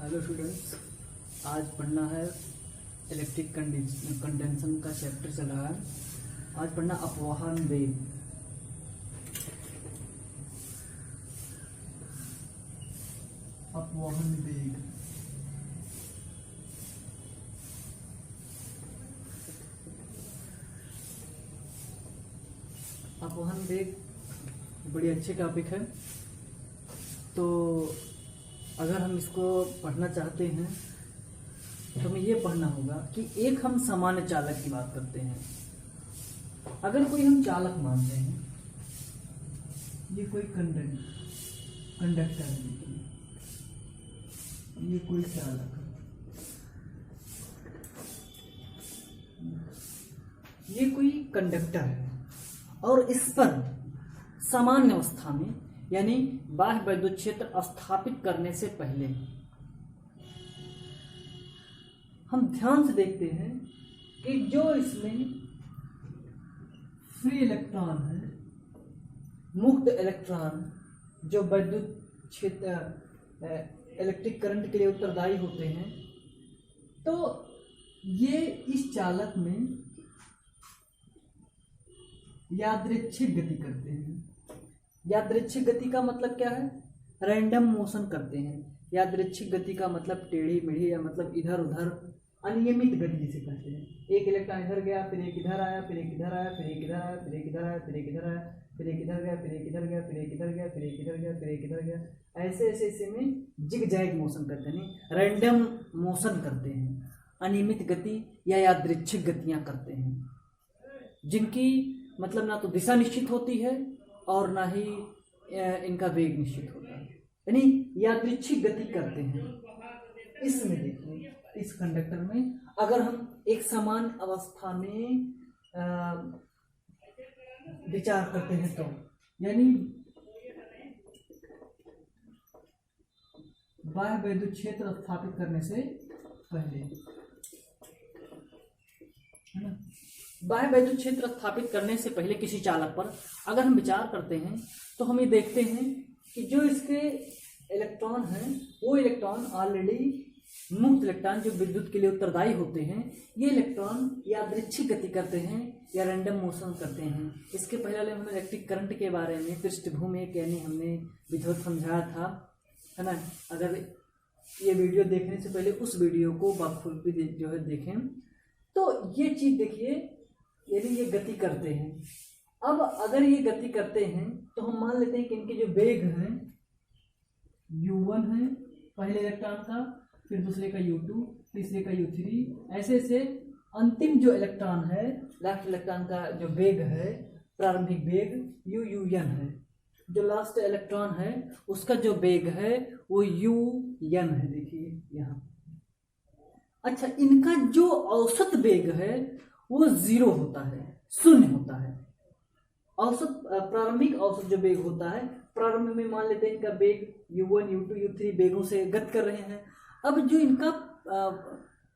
Hello students, आज पढ़ना है इलेक्ट्रिक कंडेंसन का चैप्टर चल रहा है। आज पढ़ना अपवहन वेग। अपवहन वेग अपवहन वेग बड़ी अच्छी टॉपिक है। तो अगर हम इसको पढ़ना चाहते हैं तो हमें ये पढ़ना होगा कि एक हम सामान्य चालक की बात करते हैं। अगर कोई हम चालक मानते हैं, ये कोई कंडक्टर है, ये कोई चालक है, ये कोई कंडक्टर है और इस पर सामान्य अवस्था में यानी बाह्य वैद्युत क्षेत्र स्थापित करने से पहले हम ध्यान से देखते हैं कि जो इसमें फ्री इलेक्ट्रॉन है, मुक्त इलेक्ट्रॉन जो वैद्युत क्षेत्र इलेक्ट्रिक करंट के लिए उत्तरदायी होते हैं, तो ये इस चालक में यादृच्छिक गति करते हैं। यादृच्छिक गति का मतलब क्या है? रैंडम मोशन करते हैं। यादृच्छिक गति का मतलब टेढ़ी मेढ़ी या मतलब इधर उधर अनियमित गति जिसे कहते हैं। एक इलेक्ट्रॉन इधर गया, फिर एक इधर आया, फिर एक इधर आया, फिर एक इधर आया, फिर एक इधर आया, फिर एक इधर आया, फिर एक इधर गया, फिर एक इधर गया, फिर एक इधर गया, फिर एक इधर गया, फिर एक इधर गया। ऐसे ऐसे ऐसे में जिग जैग मोशन करते हैं, रैंडम मोशन करते हैं। अनियमित गति या यादृच्छिक गतियां करते हैं, जिनकी मतलब ना तो दिशा निश्चित होती है और ना ही इनका वेग निश्चित होता है, यानी यादृच्छिक गति करते हैं। इसमें देखिए, इस कंडक्टर में अगर हम एक समान अवस्था में विचार करते हैं तो यानी बाह्य वैद्युत क्षेत्र स्थापित करने से पहले, है ना, बाह्य वैद्युत क्षेत्र स्थापित करने से पहले किसी चालक पर अगर हम विचार करते हैं तो हम ये देखते हैं कि जो इसके इलेक्ट्रॉन हैं, वो इलेक्ट्रॉन ऑलरेडी मुक्त इलेक्ट्रॉन जो विद्युत के लिए उत्तरदायी होते हैं, ये इलेक्ट्रॉन यादृच्छिक गति करते हैं या रैंडम मोशन करते हैं। इसके पहले हमने इलेक्ट्रिक करंट के बारे में पृष्ठभूमि यानी हमने विद्युत समझाया था, है ना। अगर ये वीडियो देखने से पहले उस वीडियो को बखूबी जो है देखें तो ये चीज देखिए, यदि ये गति करते हैं। अब अगर ये गति करते हैं तो हम मान लेते हैं कि इनके जो वेग हैं u1 है पहले इलेक्ट्रॉन का, फिर दूसरे का u2, तीसरे का u3, ऐसे ऐसे अंतिम जो इलेक्ट्रॉन है, लास्ट इलेक्ट्रॉन का जो वेग है, प्रारंभिक वेग un है। जो लास्ट इलेक्ट्रॉन है उसका जो वेग है वो un है, देखिए यहाँ। अच्छा, इनका जो औसत वेग है वो 0 होता है, शून्य होता है। औसत प्रारंभिक औसत जो वेग होता है, प्रारंभ में मान लेते हैं इनका वेग u1, u2, u3 वेगों से गति कर रहे हैं। अब जो इनका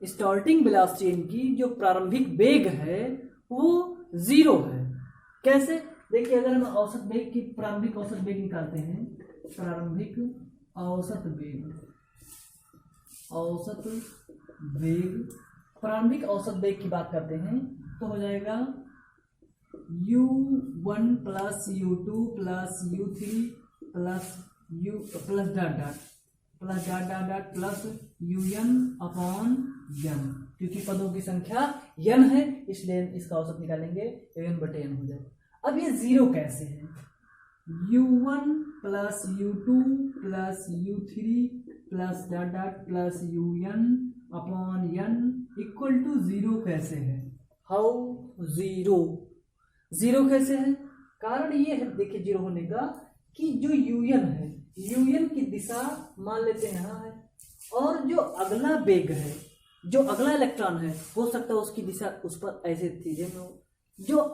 स्टार्टिंग वेलोसिटी, इनकी जो प्रारंभिक वेग है वो 0 है। कैसे? देखिए, अगर हम औसत वेग की प्रारंभिक औसत वेग निकालते हैं, प्रारंभिक औसत वेग, औसत वेग, प्रारंभिक औसत वेग की बात करते हैं तो हो जाएगा u1 plus u2 plus u3 plus dot plus un upon n, क्योंकि पदों की संख्या n है इसलिए इसका औसत निकालेंगे n बटे n हो जाए। अब ये 0 कैसे है? u1 plus u2 plus u3 plus dot plus un upon n equal to 0 कैसे है? हाउ 0 कैसे है? कारण ये है, देखिए 0 होने का, कि जो un है, un की दिशा मान लेते हैं यहाँ है, और जो अगला वेग है, जो अगला इलेक्ट्रॉन है, हो सकता है उसकी दिशा उस पर ऐसे सीधे में हो। जो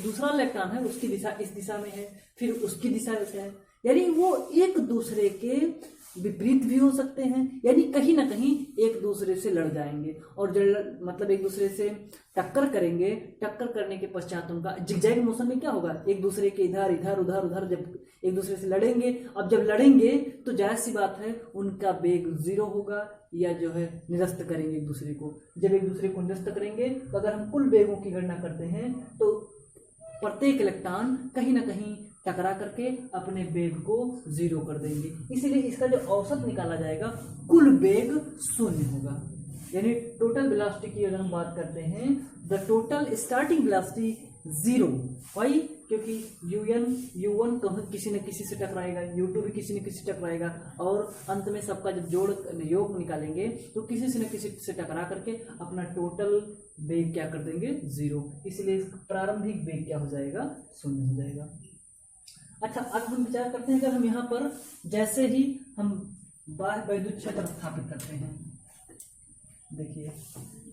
दूसरा इलेक्ट्रॉन है उसकी दिशा इस दिशा में है, फिर उसकी दिशा ऐसे है, यानी वो एक दूसरे के विपरीत भी हो सकते हैं, यानी कहीं ना कहीं एक दूसरे से लड़ जाएंगे और मतलब एक दूसरे से टक्कर करेंगे। टक्कर करने के पश्चात उनका जिगजैग मोशन में क्या होगा, एक दूसरे के इधर इधर उधर उधर जब एक दूसरे से लड़ेंगे, अब जब लड़ेंगे तो जाहिर सी बात है उनका वेग 0 होगा या जो है निरस्त करेंगे एक दूसरे को। जब एक दूसरे को निरस्त करेंगे तो अगर हम कुल वेगों की गणना करते हैं तो प्रत्येक इलेक्ट्रॉन कहीं ना कहीं टकरा करके अपने वेग को 0 कर देंगे, इसीलिए इसका जो औसत निकाला जाएगा कुल वेग 0 होगा। यानी टोटल वेलोसिटी की अगर हम बात करते हैं, the total starting velocity 0। Why? क्योंकि u1 कहीं किसी न किसी से टकराएगा, u2 भी किसी न किसी से टकराएगा और अंत में सबका जब जोड़ योग निकालेंगे तो किसी से न किसी से टकरा करके अपना टोटल वेग क्या कर देंगे 0, इसलिए प्रारंभिक वेग क्या हो जाएगा 0 हो जाएगा। अच्छा, अब हम विचार करते हैं अगर हम यहाँ पर जैसे ही हम बाह्य वैद्युत क्षेत्र स्थापित करते हैं, देखिए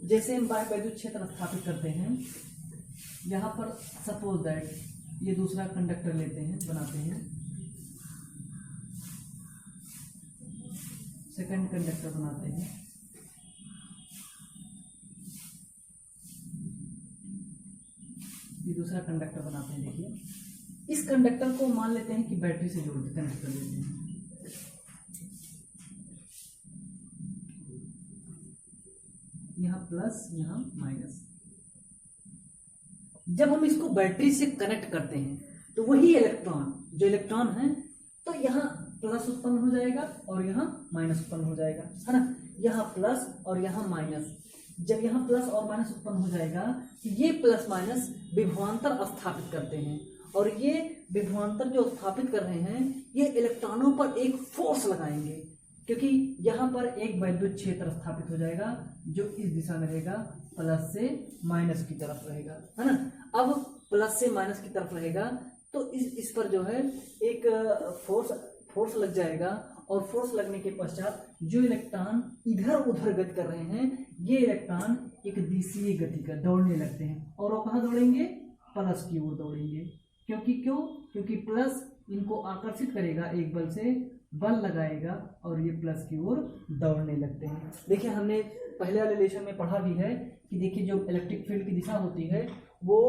जैसे हम बाह्य वैद्युत क्षेत्र स्थापित करते हैं, यहाँ पर सपोज दैट ये दूसरा कंडक्टर लेते हैं, बनाते हैं, सेकंड कंडक्टर बनाते हैं, ये दूसरा कंडक्टर बनाते हैं। देखिए इस कंडक्टर को मान लेते हैं कि बैटरी से जोड़ के कनेक्ट कर देते हैं। यहाँ प्लस यहाँ माइनस। जब हम इसको बैटरी से कनेक्ट करते हैं तो वही इलेक्ट्रॉन है तो यहाँ प्लस उत्पन्न हो जाएगा और यहाँ माइनस उत्पन्न हो जाएगा, है ना। यहाँ प्लस और यहाँ माइनस, जब यहाँ प्लस और माइनस उत्पन्न हो जाएगा तो ये प्लस माइनस विभवांतर स्थापित करते हैं और ये विभवांतर जो स्थापित कर रहे हैं ये इलेक्ट्रॉनों पर एक फोर्स लगाएंगे, क्योंकि यहाँ पर एक वैद्युत क्षेत्र स्थापित हो जाएगा जो इस दिशा में रहेगा, प्लस से माइनस की तरफ रहेगा, है ना। अब प्लस से माइनस की तरफ रहेगा तो इस पर जो है एक फोर्स लग जाएगा और फोर्स लगने के पश्चात जो इलेक्ट्रॉन इधर उधर गति कर रहे हैं ये इलेक्ट्रॉन एक दिशीय गति का दौड़ने लगते हैं और वो कहाँ दौड़ेंगे, प्लस की ओर दौड़ेंगे। क्योंकि प्लस इनको आकर्षित करेगा, एक बल से बल लगाएगा और ये प्लस की ओर दौड़ने लगते हैं। देखिए हमने पहले वाले लेसन में पढ़ा भी है कि देखिए जो इलेक्ट्रिक फील्ड की दिशा होती है वो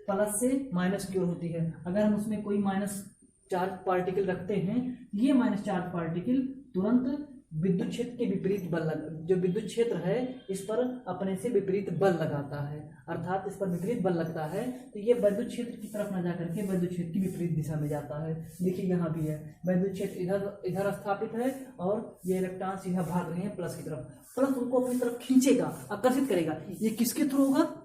प्लस से माइनस की ओर होती है। अगर हम उसमें कोई माइनस चार्ज पार्टिकल रखते हैं, ये माइनस चार्ज पार्टिकल तुरंत विद्युत क्षेत्र के विपरीत जो विद्युत क्षेत्र है इस पर अपने से विपरीत बल लगाता है, अर्थात इस पर विपरीत बल लगता है तो ये विद्युत क्षेत्र की तरफ न जाकर के विद्युत क्षेत्र की विपरीत दिशा में जाता है। देखिए यहाँ भी है, विद्युत क्षेत्र इधर स्थापित है और ये इलेक्ट्रॉन सीधा भाग रहे हैं प्लस की तरफ, प्लस उनको अपनी तरफ खींचेगा, आकर्षित करेगा। ये किसके थ्रू होगा,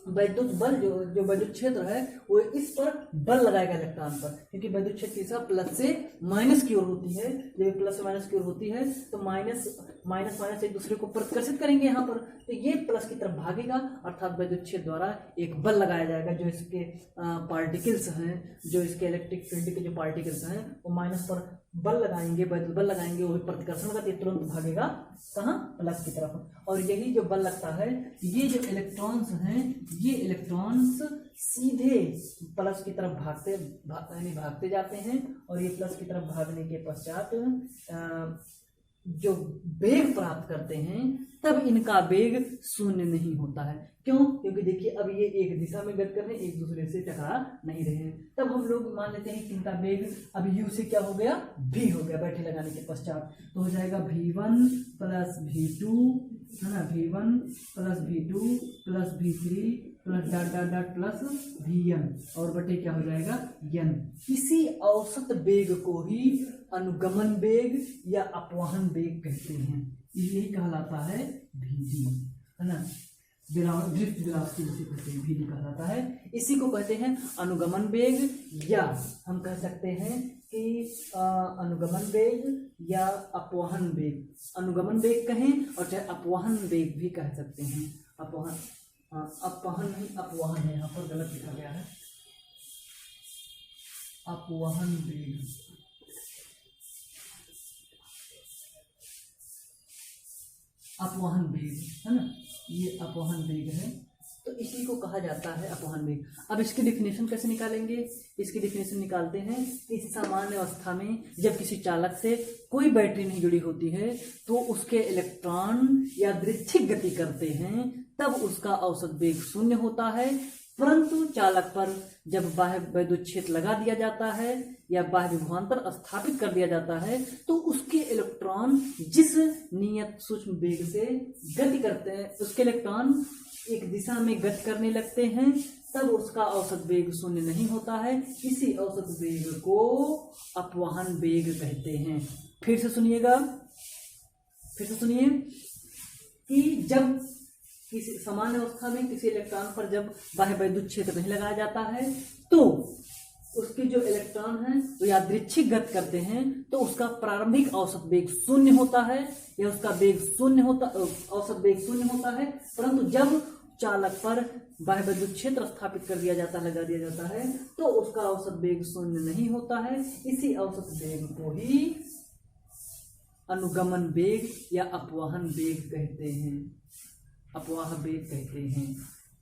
वैद्युत बल जो वैद्युत क्षेत्र है वो इस पर बल लगाएगा इलेक्ट्रॉन पर, क्योंकि वैद्युत क्षेत्र की दिशा प्लस से माइनस की ओर होती है। जब प्लस से माइनस की ओर होती है तो माइनस एक दूसरे को प्रतिकर्षित करेंगे यहाँ पर, तो ये प्लस की तरफ भागेगा, अर्थात वैद्युत क्षेत्र द्वारा एक बल लगाया जाएगा। जो इसके पार्टिकल्स हैं, जो इसके इलेक्ट्रिक फील्ड के जो पार्टिकल्स हैं वो माइनस पर बल लगाएंगे, वैद्युत बल लगाएंगे, वो प्रतिकर्षण का तुरंत भागेगा कहाँ, प्लस की तरफ। और यही जो बल लगता है, ये जो इलेक्ट्रॉन्स हैं ये इलेक्ट्रॉन्स सीधे प्लस की तरफ भागते जाते हैं और ये प्लस की तरफ भागने के पश्चात जो वेग प्राप्त करते हैं तब इनका वेग शून्य नहीं होता है। क्यों? क्योंकि देखिए अब ये एक दिशा में गति कर रहे हैं, एक दूसरे से टकरा नहीं रहे हैं। तब हम लोग मान लेते हैं कि इनका वेग अब u से क्या हो गया, v हो गया बैटरी लगाने के पश्चात, तो हो जाएगा v1 प्लस v2, है ना, v1 plus v2 plus v3 plus dot dot dot plus vn और बटे क्या हो जाएगा n। इसी औसत वेग को ही अनुगमन वेग या अपवहन वेग कहते हैं, यही कहलाता है vd, है ना, ड्रिफ्ट वेलोसिटी जिसे कहते हैं vd कहलाता है। इसी को कहते हैं अनुगमन वेग या हम कह सकते हैं कि अनुगमन वेग या अपवहन वेग, अनुगमन वेग कहें और चाहे अपवहन वेग भी कह सकते हैं। अपवहन नहीं अपवहन है, यहाँ पर गलत लिखा गया है, अपवहन वेग, अपवहन वेग, है ना, ये अपवहन वेग है तो इसी को कहा जाता है अपवहन वेग। अब इसकी डिफिनेशन कैसे निकालेंगे? इसकी डिफिनेशन निकालते हैं कि इस सामान्य अवस्था में जब किसी चालक से कोई बैटरी नहीं जुड़ी होती है तो उसके इलेक्ट्रॉन यादृच्छिक गति करते हैं, तब उसका औसत वेग शून्य होता है। परंतु चालक पर जब बाह्य वैद्युत क्षेत्र लगा दिया जाता है या बाह्य विभवांतर स्थापित कर दिया जाता है तो उसके इलेक्ट्रॉन जिस नियत सूक्ष्म वेग से गति करते हैं, उसके इलेक्ट्रॉन एक दिशा में गति करने लगते हैं, तब उसका औसत वेग शून्य नहीं होता है। इसी औसत वेग को अपवहन वेग कहते हैं। फिर से सुनिएगा, फिर से सुनिए कि जब किसी सामान्य अवस्था में किसी इलेक्ट्रॉन पर जब बाह्य वैद्युत क्षेत्र नहीं लगाया जाता है तो उसके जो इलेक्ट्रॉन हैं वो यादृच्छिक गति करते हैं, तो उसका प्रारंभिक औसत वेग शून्य होता है या उसका वेग शून्य होता, औसत वेग शून्य होता है। परंतु जब चालक पर बाह्य वैद्युत क्षेत्र स्थापित कर दिया जाता है, लगा दिया जाता है, तो उसका औसत वेग शून्य नहीं होता है। इसी औसत वेग को ही अनुगमन वेग या अपवहन वेग कहते हैं, अपवाह वेग कहते हैं,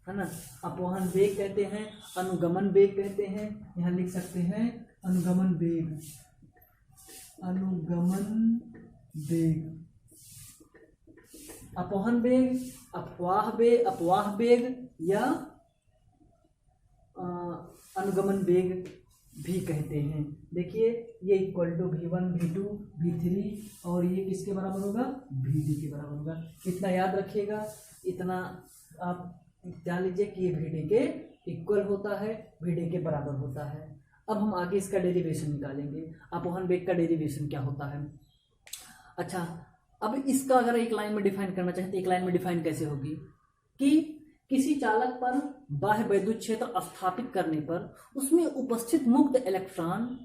है ना। अपवहन वेग कहते हैं, अनुगमन वेग कहते हैं। यहाँ लिख सकते हैं अनुगमन वेग, अनुगमन वेग, अपवहन वेग, अपवाह वेग या अनुगमन वेग भी कहते हैं। देखिए ये equal to V1 V2 V3 और ये किसके बराबर होगा? Vd के बराबर होगा। इतना याद रखिएगा, इतना आप जान लीजिए कि ये Vd के इक्वल होता है, Vd के बराबर होता है। अब हम आगे इसका डेरिवेशन निकालेंगे, अपवहन वेग का डेरिवेशन क्या होता है। अच्छा, अब इसका अगर एक लाइन में डिफाइन करना चाहें तो एक लाइन में डिफाइन कैसे होगी कि किसी चालक पर बाह्य वैद्युत क्षेत्र स्थापित करने पर उसमें उपस्थित मुक्त इलेक्ट्रॉन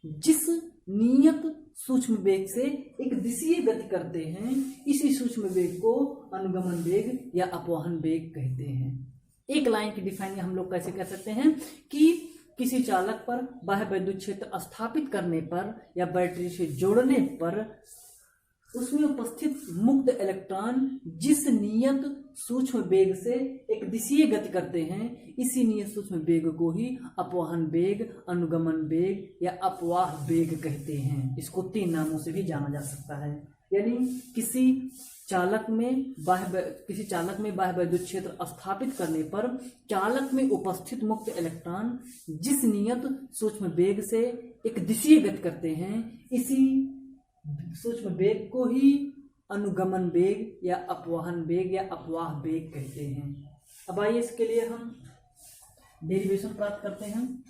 जिस नियत सूक्ष्म वेग से एक दिशीय गति करते हैं, इसी सूक्ष्म वेग को अनुगमन वेग या अपवहन वेग कहते हैं। एक लाइन की डिफाइन हम लोग कैसे कर सकते हैं कि किसी चालक पर बाह्य वैद्युत क्षेत्र स्थापित करने पर या बैटरी से जोड़ने पर उसमें उपस्थित मुक्त इलेक्ट्रॉन जिस नियत सूक्ष्म वेग से एक दिशीय गति करते हैं, इसी नियत सूक्ष्म वेग को ही अपवहन वेग, अनुगमन वेग या अपवाह वेग कहते हैं। इसको 3 नामों से भी जाना जा सकता है। यानी किसी चालक में बाह्य वैद्युत क्षेत्र स्थापित करने पर चालक में उपस्थित मुक्त इलेक्ट्रॉन जिस नियत सूक्ष्म वेग से एक दिशीय गति करते हैं, इसी सूक्ष्म वेग को ही अनुगमन वेग या अपवहन वेग या अपवाह वेग कहते हैं। अब आइए इसके लिए हम डेरिवेशन प्राप्त करते हैं।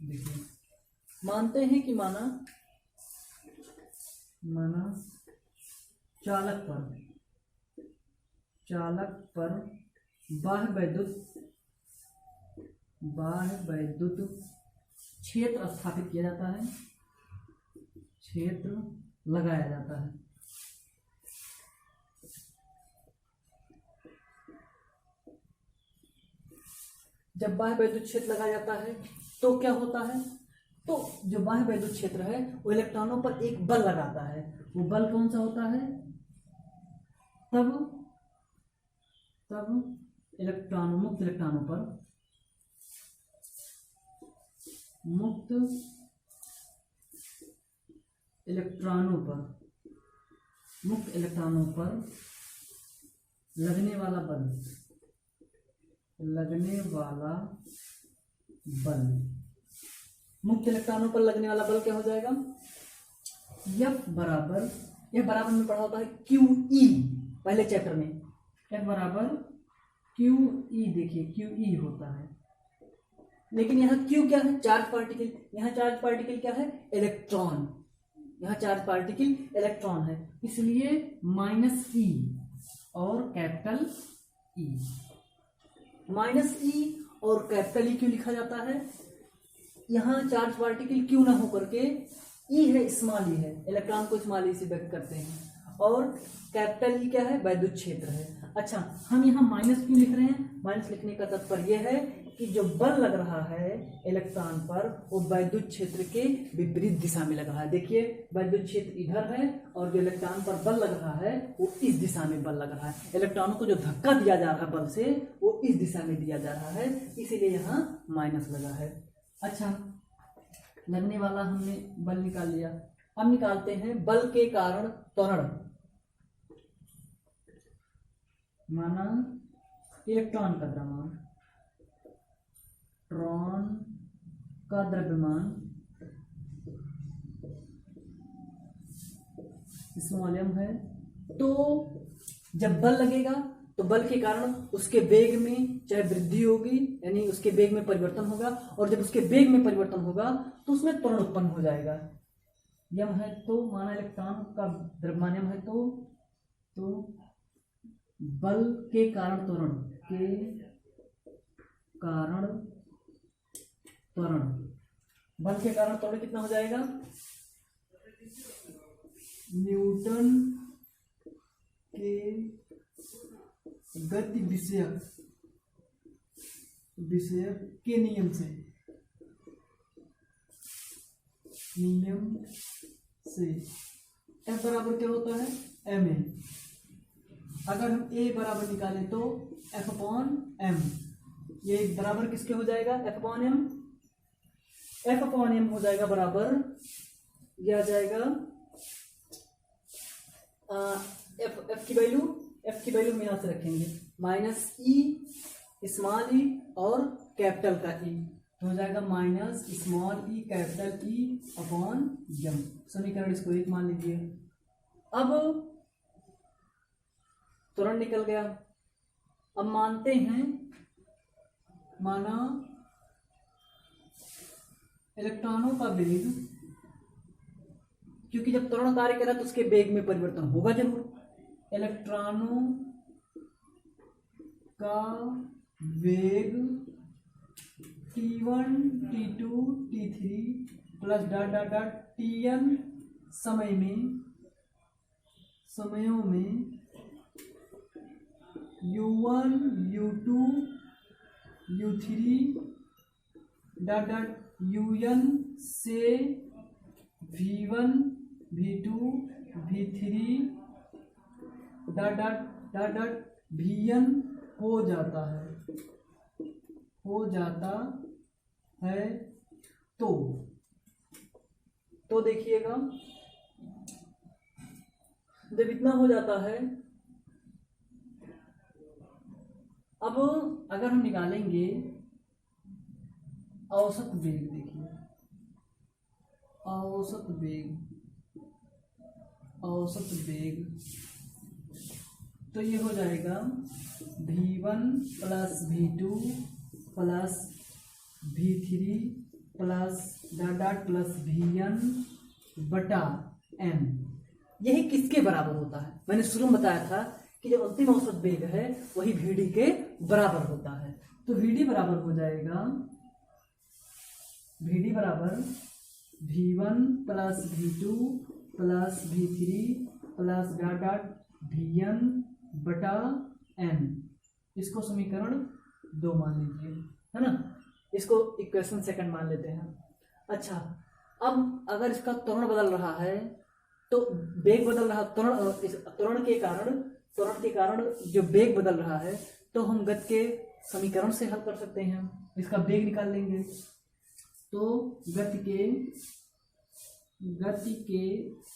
देखिए, मानते हैं कि माना चालक पर बाह्य वैद्युत क्षेत्र स्थापित किया जाता है, क्षेत्र लगाया जाता है। जब बाह्य वैद्युत क्षेत्र लगाया जाता है तो क्या होता है? तो जो बाह्य वैद्युत क्षेत्र है वो इलेक्ट्रॉनों पर एक बल लगाता है। वो बल कौन सा होता है? तब मुक्त इलेक्ट्रॉनों पर लगने वाला बल मुक्त इलेक्ट्रॉनों पर लगने वाला बल क्या हो जाएगा? F बराबर में पढ़ा होता है QE पहले चैप्टर में। F बराबर QE, देखिए QE होता है, लेकिन यहाँ Q क्या है? Charge particle. यहाँ चार्ज पार्टिकल क्या है? इलेक्ट्रॉन। यहाँ चार्ज पार्टिकल इलेक्ट्रॉन है, इसलिए -E और कैपिटल E। -E और कैपिटल E क्यों लिखा जाता है? यहाँ चार्ज पार्टिकल क्यों ना होकर के E है, स्मॉल E है, इलेक्ट्रॉन को स्मॉल E से व्यक्त करते हैं, और कैपिटल E क्या है? वैद्युत क्षेत्र है। अच्छा, हम यहाँ माइनस क्यों लिख रहे हैं? माइनस लिखने का तात्पर्य यह है कि जो बल लग रहा है इलेक्ट्रॉन पर वो वैद्युत क्षेत्र के विपरीत दिशा में लग रहा है। देखिए वैद्युत क्षेत्र इधर है और जो इलेक्ट्रॉन पर बल लग रहा है वो इस दिशा में बल लग रहा है। इलेक्ट्रॉनों को जो धक्का दिया जा रहा है बल से वो इस दिशा में दिया जा रहा है, इसीलिए यहाँ माइनस लगा है। अच्छा, लगने वाला हमने बल निकाल लिया। अब निकालते हैं बल के कारण त्वरण। माना इलेक्ट्रॉन का द्रव्यमान, इलेक्ट्रॉन का द्रव्यमान स्मॉल m है, तो जब बल लगेगा तो बल के कारण उसके वेग में चाहे वृद्धि होगी, यानी उसके वेग में परिवर्तन होगा, और जब उसके वेग में परिवर्तन होगा तो उसमें त्वरण उत्पन्न हो जाएगा। यम है तो माना इलेक्ट्रॉन का द्रव्यमान m है तो बल के कारण त्वरण, के कारण त्वरण, बल के कारण त्वरण कितना हो जाएगा? न्यूटन के गति विषयक के नियम से F बराबर क्या होता है? ma। अगर हम a बराबर निकालें तो F अपॉन m, ये बराबर किसके हो जाएगा? F upon m। F upon m हो जाएगा बराबर, यह आ जाएगा F की वैल्यू में यहाँ से रखेंगे माइनस ई स्मॉल ई और कैपिटल का ई, तो हो जाएगा minus small E capital E upon m। समीकरण इसको 1 मान लीजिए। अब त्वरण निकल गया। अब मानते हैं, माना इलेक्ट्रॉनों का वेग, क्योंकि जब त्वरण कार्य करा तो उसके वेग में परिवर्तन होगा जरूर। इलेक्ट्रॉनों का वेग T1 T2 T3 plus dot dot dot Tn समयों में U1 U2 U3 dot dot UN से V1 V2 V3 dot dot dot dot Vn हो जाता है तो देखिएगा जब इतना हो जाता है, अब अगर हम निकालेंगे औसत वेग, देखिए औसत वेग तो ये हो जाएगा V1 plus V2 plus V3 plus dot dot plus Vn बटा m। यही किसके बराबर होता है? मैंने शुरू में बताया था कि जो अंतिम औसत वेग है वही Vd के बराबर होता है। तो Vd बराबर हो जाएगा, Vd बराबर V1 plus V2 plus V3 plus dot dot Vn बटा m। इसको समीकरण 2 मान लीजिए, है ना। इसको इक्वेशन सेकंड मान लेते हैं। अच्छा, अब अगर इसका त्वरण बदल रहा है तो वेग बदल रहा, त्वरण के कारण जो वेग बदल रहा है तो हम गति के समीकरण से हल कर सकते हैं। इसका वेग निकाल लेंगे तो गति के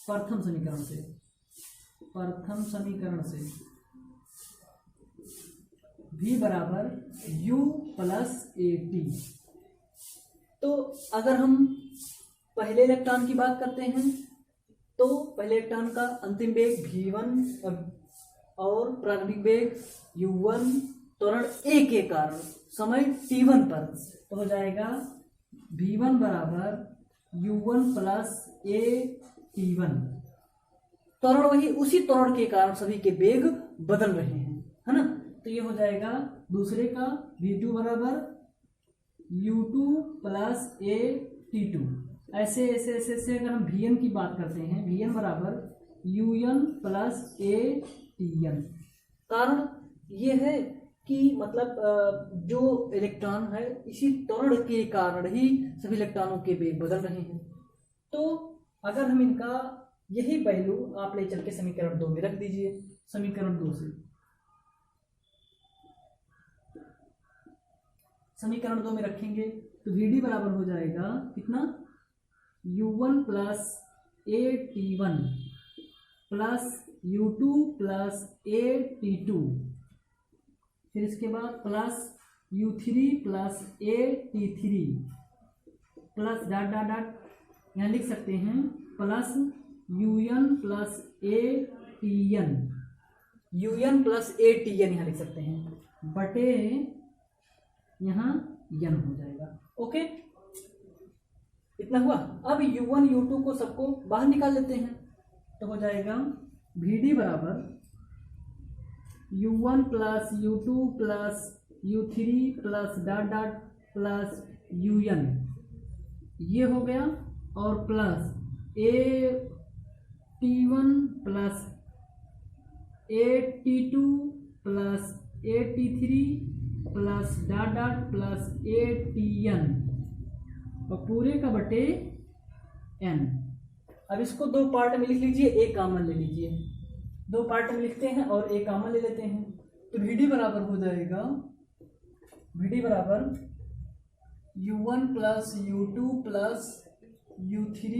प्रथम समीकरण से v बराबर u प्लस at। तो अगर हम पहले इलेक्ट्रॉन की बात करते हैं तो पहले इलेक्ट्रॉन का अंतिम वेग v1 और प्रारंभिक वेग u1, त्वरण a के कारण समय t1 पर, तो हो जाएगा v1 बराबर u1 प्लस a t1। त्वरण वही, उसी त्वरण के कारण सभी के वेग बदल रहे हैं, है ना। तो ये हो जाएगा दूसरे का v2 बराबर u2 प्लस a t2। ऐसे ऐसे ऐसे ऐसे अगर हम vn की बात करते हैं, vn बराबर un प्लस a tn। कारण ये है कि मतलब जो इलेक्ट्रॉन है इसी त्वरण के कारण ही सभी इलेक्ट्रॉनों के वेग बदल रहे हैं। तो अगर हम इनका यही वैल्यू आप ले चल के समीकरण 2 में रख दीजिए। समीकरण 2 से समीकरण 2 में रखेंगे तो Vd बराबर हो जाएगा कितना, U1 plus AT1 plus U2 plus AT2, फिर इसके बाद plus U3 plus AT3 plus dot dot dot यहाँ लिख सकते हैं plus UN plus ATN, UN plus ATN यहाँ लिख सकते हैं बटे यहाँ n हो जाएगा। ओके, इतना हुआ। अब U1 U2 को सबको बाहर निकाल लेते हैं तो हो जाएगा Vd बराबर U1 plus U2 plus U3 plus dot dot plus UN, ये हो गया, और plus AT1 plus AT2 plus AT3 plus dot dot plus ATN और पूरे का बटे n। अब इसको दो पार्ट में लिख लीजिए, एक कॉमन ले लीजिए। दो पार्ट में लिखते हैं और एक कॉमन ले लेते हैं तो Vd बराबर हो जाएगा, Vd बराबर U1 plus U2 plus U3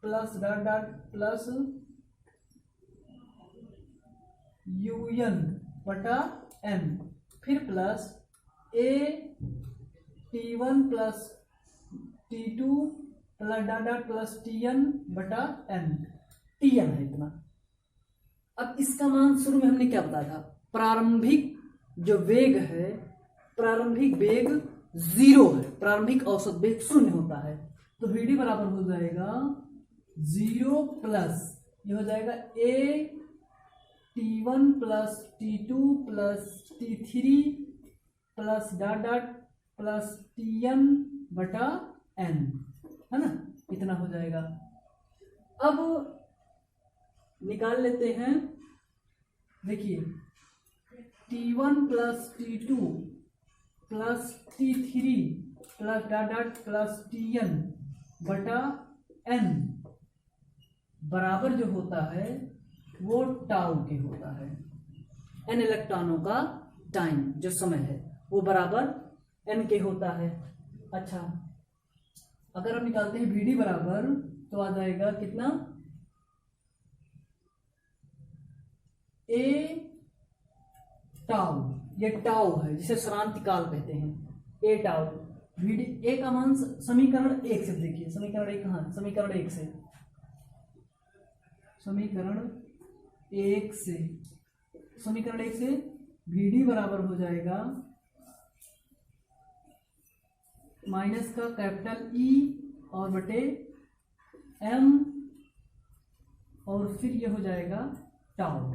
plus dot dot plus UN बटा n, फिर plus AT1 plus T2 plus dot dot plus TN बटा n, TN है इतना। अब इसका मान शुरू में हमने क्या बताया था, प्रारंभिक जो वेग है, प्रारंभिक वेग 0 है, प्रारंभिक औसत वेग 0 होता है। तो Vd बराबर हो जाएगा 0 प्लस ये हो जाएगा T1 plus T2 plus T3 plus dot dot plus TN बटा n, है ना, इतना हो जाएगा। अब निकाल लेते हैं, देखिए T1 plus T2 plus T3 plus dot dot plus TN बटा n बराबर जो होता है वो टाउ के होता है, n इलेक्ट्रॉनों का टाइम जो समय है वो बराबर n के होता है। अच्छा, अगर हम निकालते हैं Vd बराबर तो आ जाएगा कितना, A टाउ, ये टाउ है जिसे श्रांतिकाल कहते हैं, A टाउ। Vd A का मान समीकरण 1 से देखिए, समीकरण 1 कहाँ, समीकरण 1 से, समीकरण 1 से, समीकरण 1 से Vd बराबर हो जाएगा माइनस का कैपिटल E और बटे m और फिर ये हो जाएगा टाउ।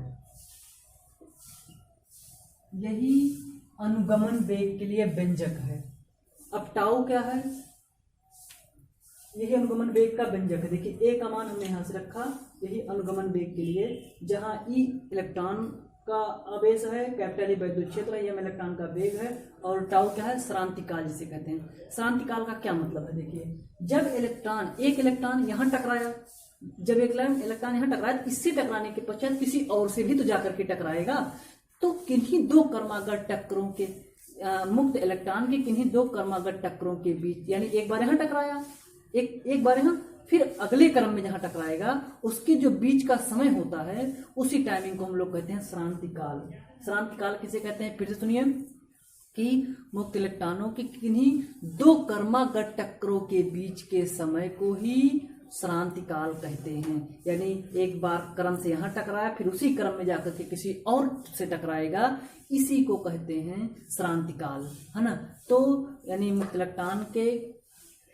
यही अनुगमन वेग के लिए व्यंजक है। अब टाउ क्या है, यही अनुगमन वेग का व्यंजक है। देखिए A का मान हमने यहां से रखा, यही अनुगमन वेग के लिए, जहां E इलेक्ट्रॉन का आवेश है, कैपिटल E वैद्युत क्षेत्र है, m इलेक्ट्रॉन का वेग है, और टाउ क्या है, श्रांतिकाल जिसे कहते हैं। श्रांतिकाल का क्या मतलब है, देखिए जब इलेक्ट्रॉन, एक इलेक्ट्रॉन यहाँ टकराया, जब एक इलेक्ट्रॉन यहाँ टकराया, इससे टकराने के पश्चात किसी और से भी तो जाकर के टकराएगा, तो किन्हीं दो क्रमागत टक्करों के मुक्त इलेक्ट्रॉन के किन्हीं दो क्रमागत टक्करों के बीच, यानी एक बार यहाँ टकराया, एक बार यहाँ, फिर अगले क्रम में जहां टकराएगा उसके जो बीच का समय होता है उसी टाइमिंग को हम लोग कहते हैं श्रांतिकाल। श्रांतिकाल किसे कहते हैं, फिर से सुनिए, कि मुक्त इलेक्ट्रॉनों के किन्हीं दो क्रमागत टक्करों के बीच के समय को ही श्रांतिकाल कहते हैं। यानी एक बार क्रम से यहाँ टकराया, फिर उसी क्रम में जाकर के किसी और से टकराएगा, इसी को कहते हैं श्रांतिकाल, है ना। तो यानी मुक्त इलेक्ट्रॉन के,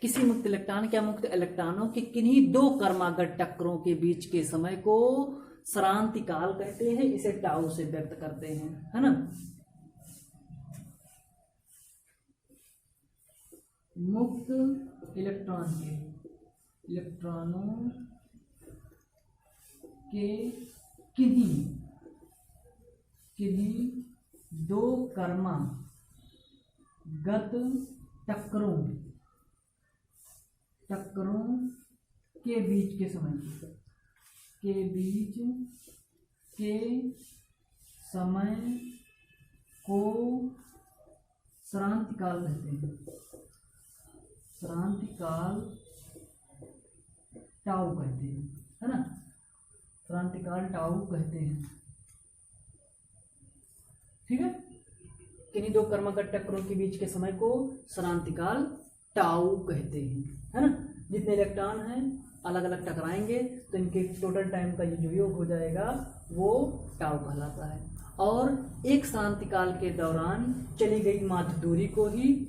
किसी मुक्त इलेक्ट्रॉन क्या, मुक्त इलेक्ट्रॉनों के किन्हीं दो क्रमागत टक्करों के बीच के समय को श्रांतिकाल कहते हैं, इसे टाउ से व्यक्त करते हैं, है ना। मुक्त इलेक्ट्रॉन के, इलेक्ट्रॉनों के किन्हीं दो क्रमागत टक्करों के बीच के समय को श्रांतिकाल कहते हैं। श्रांतिकाल टाउ कहते हैं, है ना, श्रांतिकाल टाउ कहते हैं। ठीक है, किन्हीं दो क्रमागत टक्करों के बीच के समय को श्रांतिकाल टाउ कहते हैं, है ना। जितने इलेक्ट्रॉन हैं अलग अलग टकराएंगे तो इनके टोटल टाइम का जो योग हो जाएगा वो टाउ कहलाता है। और एक श्रांतिकाल के दौरान चली गई माध्य दूरी को ही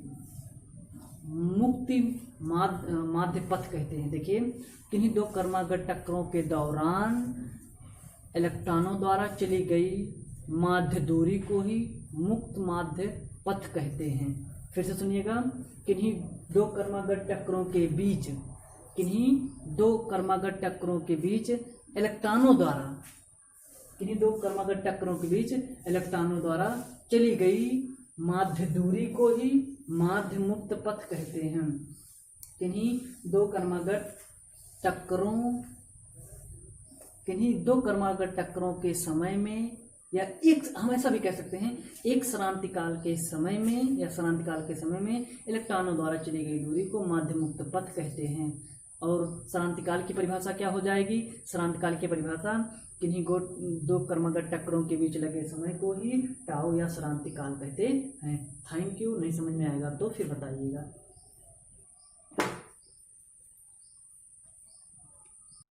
मुक्ति माध्य पथ कहते हैं। देखिए, किन्हीं दो क्रमागत टक्करों के दौरान इलेक्ट्रॉनों द्वारा चली गई माध्य दूरी को ही मुक्त माध्य पथ कहते हैं। फिर से सुनिएगा, किन्हीं दो क्रमागत टक्करों के बीच इलेक्ट्रॉनों द्वारा चली गई माध्य दूरी को ही माध्य मुक्त पथ कहते हैं। किन्हीं दो क्रमागत टक्करों के समय में, या एक, हम ऐसा भी कह सकते हैं, एक श्रांतिकाल के समय में इलेक्ट्रॉनों द्वारा चली गई दूरी को माध्य मुक्त पथ कहते हैं। और श्रांतिकाल की परिभाषा क्या हो जाएगी? श्रांतिकाल की परिभाषा किन्हीं दो क्रमागत टक्करों के बीच लगे समय को ही टाउ या श्रांतिकाल कहते हैं। Thank you. नहीं समझ में आएगा तो फिर बताइएगा।